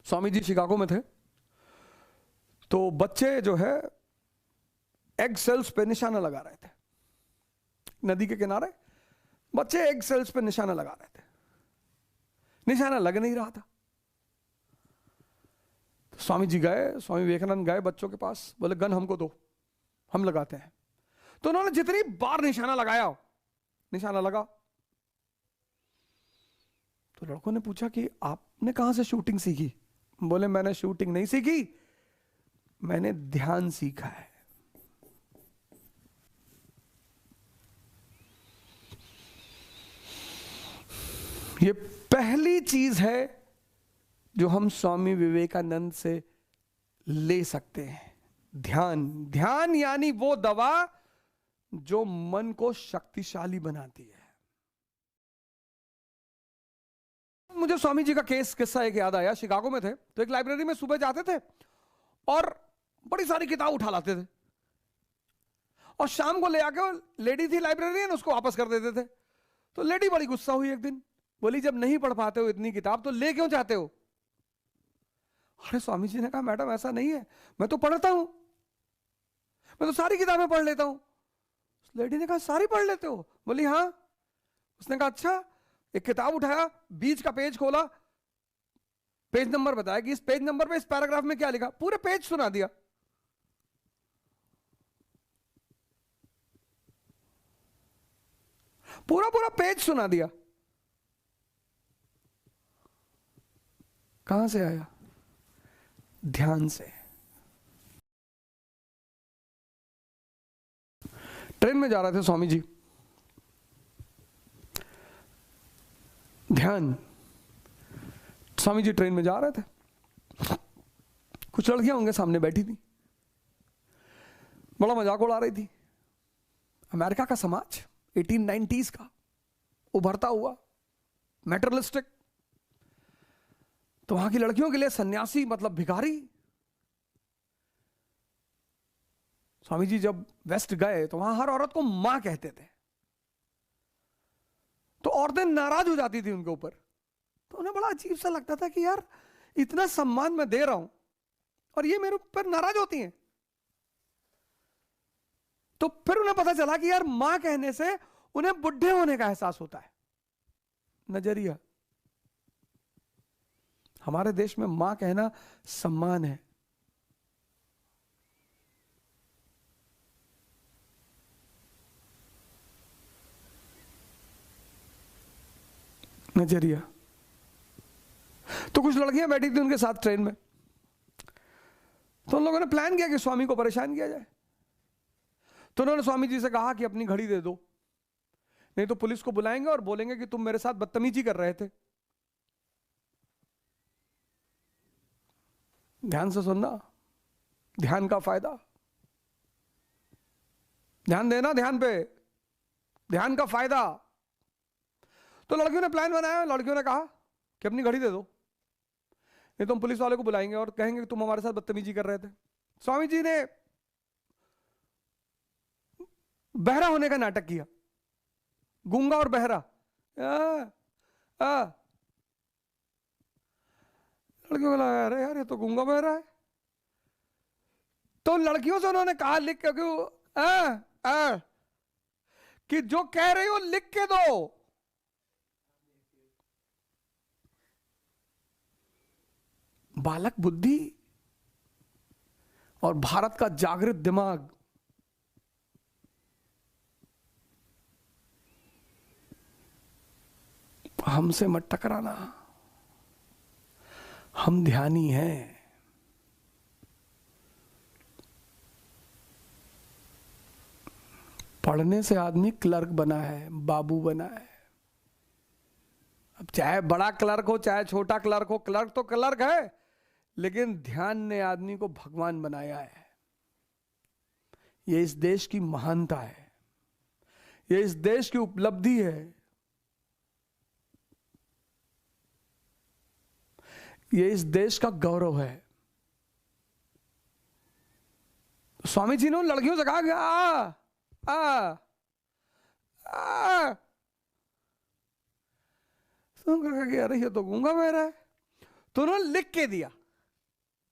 Swami ji Chicago में थे, तो बच्चे जो है एग सेल्स पे निशाना लगा रहे थे। नदी के किनारे बच्चे एग सेल्स पे निशाना लगा रहे थे, निशाना लग नहीं रहा था। तो स्वामी जी गए, स्वामी विवेकानंद गए बच्चों के पास, बोले गन हमको दो, हम लगाते हैं। तो उन्होंने जितनी बार निशाना लगाया, निशाना लगा। तो लड़कों ने पूछा कि आपने कहां से शूटिंग सीखी? बोले मैंने शूटिंग नहीं सीखी, मैंने ध्यान सीखा है। ये पहली चीज है जो हम स्वामी विवेकानंद से ले सकते हैं, ध्यान। ध्यान यानी वो दवा जो मन को शक्तिशाली बनाती है। मुझे स्वामी जी का किस्सा एक याद आया। शिकागो में थे तो एक लाइब्रेरी में सुबह जाते थे और बड़ी सारी किताब उठा लाते थे, और शाम को ले आके लेडी थी लाइब्रेरियन, उसको वापस कर देते थे। तो लेडी बड़ी गुस्सा हुई एक दिन, बोली जब नहीं पढ़ पाते हो इतनी किताब तो ले क्यों जाते हो? अरे स्वामी जी ने कहा मैडम ऐसा नहीं है, मैं तो पढ़ता हूं, मैं तो सारी किताबें पढ़ लेता हूं। लेडी ने कहा सारी पढ़ लेते हो? बोली हाँ। उसने कहा अच्छा। एक किताब उठाया, बीच का पेज खोला, पेज नंबर बताया कि इस पेज नंबर पे इस पैराग्राफ में क्या लिखा, पूरे पेज सुना दिया। पूरा पूरा पेज सुना दिया। कहां से आया? ध्यान से। ट्रेन में जा रहे थे स्वामी जी, ध्यान। स्वामी जी ट्रेन में जा रहे थे, कुछ लड़कियां उनके सामने बैठी थी, बड़ा मजाक उड़ा रही थी। अमेरिका का समाज 1890s का उभरता हुआ मैटरलिस्टिक, तो वहां की लड़कियों के लिए सन्यासी मतलब भिखारी। स्वामी जी जब वेस्ट गए तो वहां हर औरत को मां कहते थे, तो औरतें नाराज हो जाती थी उनके ऊपर। तो उन्हें बड़ा अजीब सा लगता था कि यार इतना सम्मान मैं दे रहा हूं और ये मेरे ऊपर नाराज होती हैं। तो फिर उन्हें पता चला कि यार मां कहने से उन्हें बुढ़े होने का एहसास होता है। नजरिया। हमारे देश में मां कहना सम्मान है। नजरिया। तो कुछ लड़कियां बैठी थी उनके साथ ट्रेन में, तो उन लोगों ने प्लान किया कि स्वामी को परेशान किया जाए। तो उन्होंने स्वामी जी से कहा कि अपनी घड़ी दे दो, नहीं तो पुलिस को बुलाएंगे और बोलेंगे कि तुम मेरे साथ बदतमीजी कर रहे थे। ध्यान से सुनना, ध्यान का फायदा, ध्यान देना, ध्यान पे, ध्यान का फायदा। तो लड़कियों ने प्लान बनाया, लड़कियों ने कहा कि अपनी घड़ी दे दो, नहीं तो हम पुलिस वाले को बुलाएंगे और कहेंगे कि तुम हमारे साथ बदतमीजी कर रहे थे। स्वामी जी ने बहरा होने का नाटक किया, गूंगा और बहरा। लड़कियों को लगा अरे यार ये तो गूंगा बहरा है। तो लड़कियों से उन्होंने कहा लिख के कि जो कह रही हो लिख के दो। बालक बुद्धि और भारत का जागृत दिमाग हमसे मत टकराना, हम ध्यानी हैं। पढ़ने से आदमी क्लर्क बना है, बाबू बना है। अब चाहे बड़ा क्लर्क हो चाहे छोटा क्लर्क हो, क्लर्क तो क्लर्क है, लेकिन ध्यान ने आदमी को भगवान बनाया है। ये इस देश की महानता है, ये इस देश की उपलब्धि है, ये इस देश का गौरव है। स्वामी जी ने उन लड़कियों से कहा कि अरे ये तो गूंगा बहरा है। तो उन्होंने लिख के दिया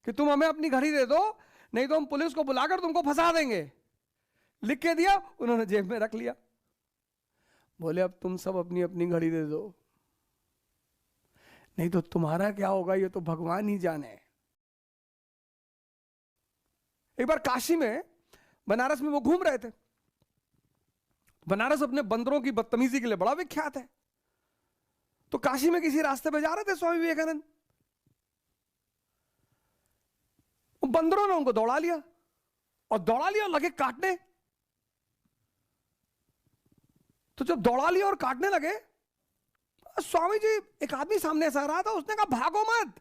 कि तुम हमें अपनी घड़ी दे दो, नहीं तो हम पुलिस को बुलाकर तुमको फंसा देंगे। लिख के दिया, उन्होंने जेब में रख लिया। बोले अब तुम सब अपनी अपनी घड़ी दे दो, नहीं तो तुम्हारा क्या होगा ये तो भगवान ही जाने। एक बार काशी में, बनारस में वो घूम रहे थे। बनारस अपने बंदरों की बदतमीजी के लिए बड़ा विख्यात है। तो काशी में किसी रास्ते पे जा रहे थे स्वामी विवेकानंद, बंदरों ने उनको दौड़ा लिया और लगे काटने। तो जब दौड़ा लिया और काटने लगे, स्वामी जी, एक आदमी सामने से आ रहा था, उसने कहा भागो मत,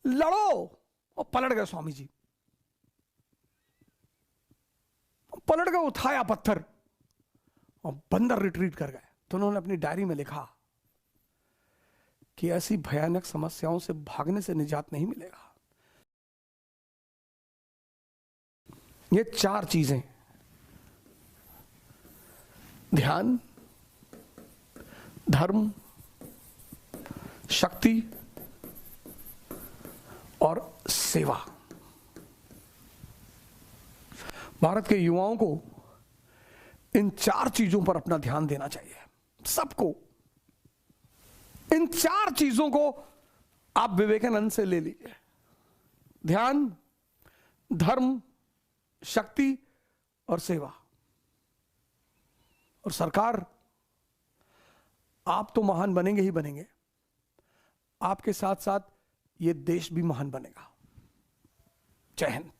लड़ो। और पलट गए स्वामी जी, पलट गए, उठाया पत्थर और बंदर रिट्रीट कर गए। तो उन्होंने अपनी डायरी में लिखा कि ऐसी भयानक समस्याओं से भागने से निजात नहीं मिलेगा। ये 4 चीजें, ध्यान, धर्म, शक्ति और सेवा, भारत के युवाओं को इन 4 चीजों पर अपना ध्यान देना चाहिए। सबको इन 4 चीजों को आप विवेकानंद से ले लीजिए, ध्यान, धर्म, शक्ति और सेवा। और सरकार, आप तो महान बनेंगे ही बनेंगे, आपके साथ साथ ये देश भी महान बनेगा। जय हिंद।